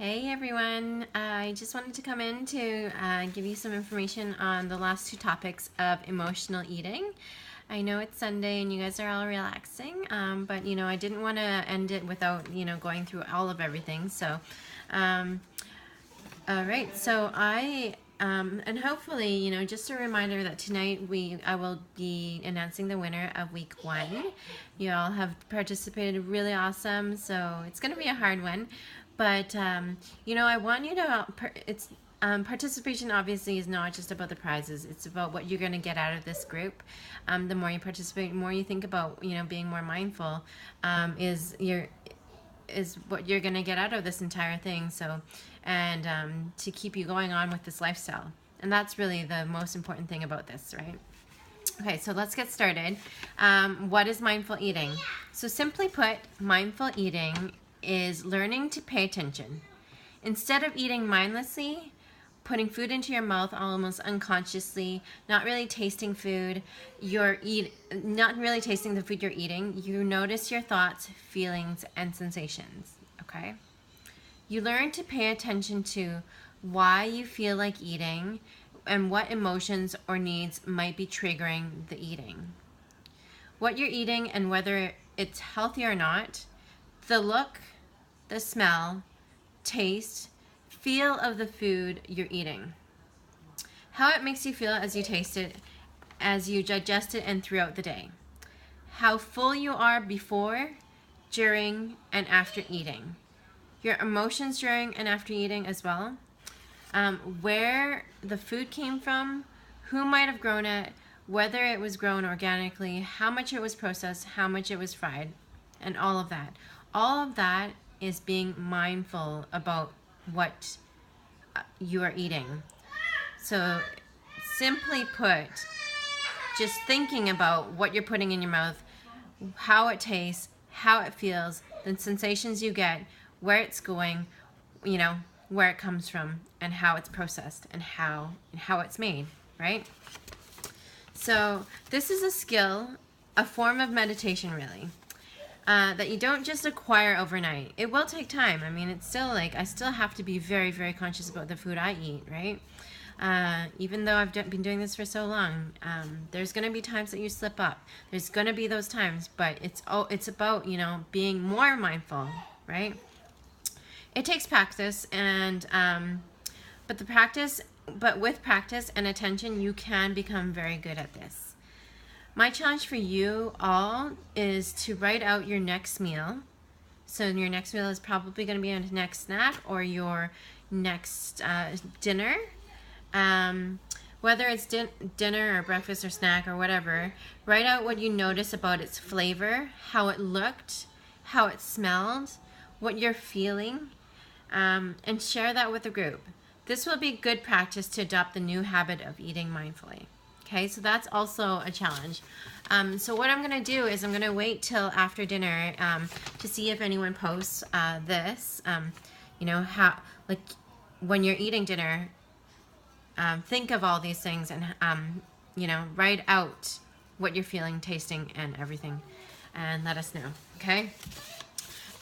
Hey everyone, I just wanted to come in to give you some information on the last two topics of emotional eating. I know it's Sunday and you guys are all relaxing, but I didn't want to end it without going through all of everything. So, all right, so and hopefully, just a reminder that tonight I will be announcing the winner of week 1. You all have participated really awesome, so it's going to be a hard one. But, I want you to, participation obviously is not just about the prizes. It's about what you're going to get out of this group. The more you participate, the more you think about, being more mindful, is what you're going to get out of this entire thing. So, and to keep you going on with this lifestyle. And that's really the most important thing about this, right? Okay, so let's get started. What is mindful eating? So simply put, mindful eating is learning to pay attention. Instead of eating mindlessly, putting food into your mouth almost unconsciously, not really tasting food, not really tasting the food you're eating, you notice your thoughts, feelings, and sensations, okay? You learn to pay attention to why you feel like eating and what emotions or needs might be triggering the eating. What you're eating and whether it's healthy or not, the look, the smell, taste, feel of the food you're eating. How it makes you feel as you taste it, as you digest it, and throughout the day. How full you are before, during, and after eating. Your emotions during and after eating as well. Where the food came from, who might have grown it, whether it was grown organically, how much it was processed, how much it was fried, and all of that. All of that is being mindful about what you are eating. So simply put, just thinking about what you're putting in your mouth, how it tastes, how it feels, the sensations you get, where it's going, where it comes from, and how it's processed, and how it's made, right? So this is a skill, a form of meditation really, that you don't just acquire overnight. It will take time. I mean, it's still I still have to be very, very conscious about the food I eat, right? Even though I've been doing this for so long, there's going to be times that you slip up. There's going to be those times, but it's about, being more mindful, right? It takes practice, and but with practice and attention, you can become very good at this. My challenge for you all is to write out your next meal. So your next meal is probably going to be your next snack or your next dinner. Whether it's dinner or breakfast or snack or whatever, write out what you notice about its flavor, how it looked, how it smelled, what you're feeling, and share that with the group. This will be good practice to adopt the new habit of eating mindfully. Okay, so that's also a challenge. So what I'm going to do is I'm going to wait till after dinner to see if anyone posts this. How, when you're eating dinner, think of all these things and, write out what you're feeling, tasting, and everything, and let us know, okay?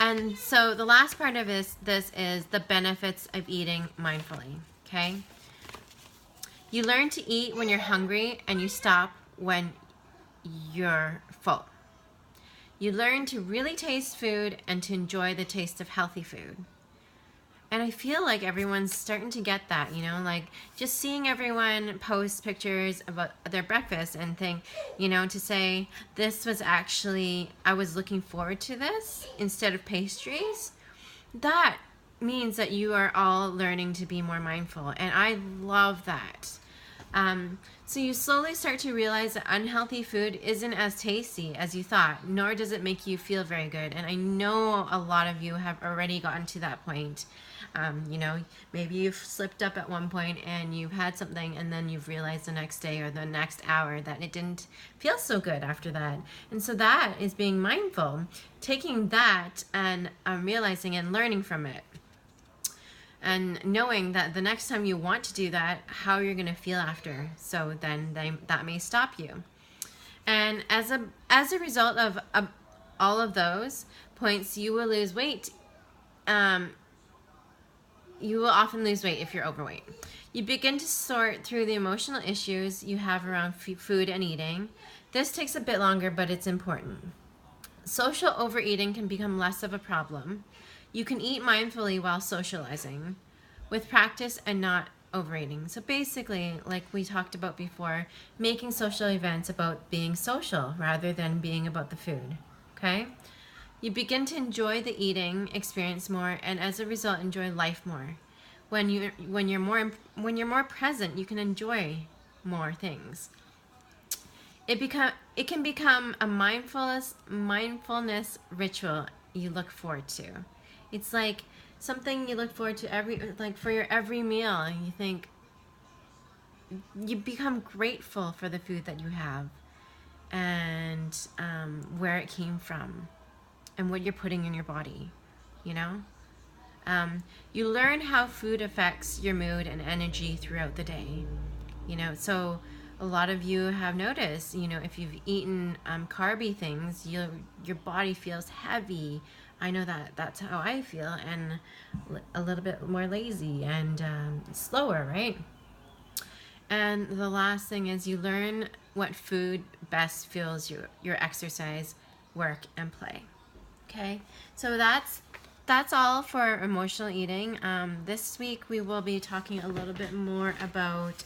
And so the last part of this is the benefits of eating mindfully, okay? You learn to eat when you're hungry and you stop when you're full. You learn to really taste food and to enjoy the taste of healthy food. And I feel like everyone's starting to get that, just seeing everyone post pictures about their breakfast and think, to say, this was actually, I was looking forward to this instead of pastries. That means that you are all learning to be more mindful. And I love that. So you slowly start to realize that unhealthy food isn't as tasty as you thought, nor does it make you feel very good. And I know a lot of you have already gotten to that point. Maybe you've slipped up at one point and you've had something and then you've realized the next day or the next hour that it didn't feel so good after that. And so that is being mindful, taking that and realizing and learning from it. And knowing that the next time you want to do that, how you're going to feel after. So then that may stop you. And as a result of all of those points, you will lose weight you will often lose weight if you're overweight. You begin to sort through the emotional issues you have around food and eating. This takes a bit longer, but it's important. Social overeating can become less of a problem. You can eat mindfully while socializing with practice and not overeating. So basically, like we talked about before, making social events about being social rather than being about the food. Okay? You begin to enjoy the eating experience more, and as a result, enjoy life more. When you're more present, you can enjoy more things. It can become a mindfulness ritual you look forward to. It's like something you look forward to for your every meal. You think, you become grateful for the food that you have, and where it came from, and what you're putting in your body, you know? You learn how food affects your mood and energy throughout the day, you know? So a lot of you have noticed, you know, if you've eaten carby things, your body feels heavy. I know that's how I feel, and a little bit more lazy and slower, right? And the last thing is you learn what food best fuels your exercise, work, and play. Okay, so that's all for emotional eating. This week we will be talking a little bit more about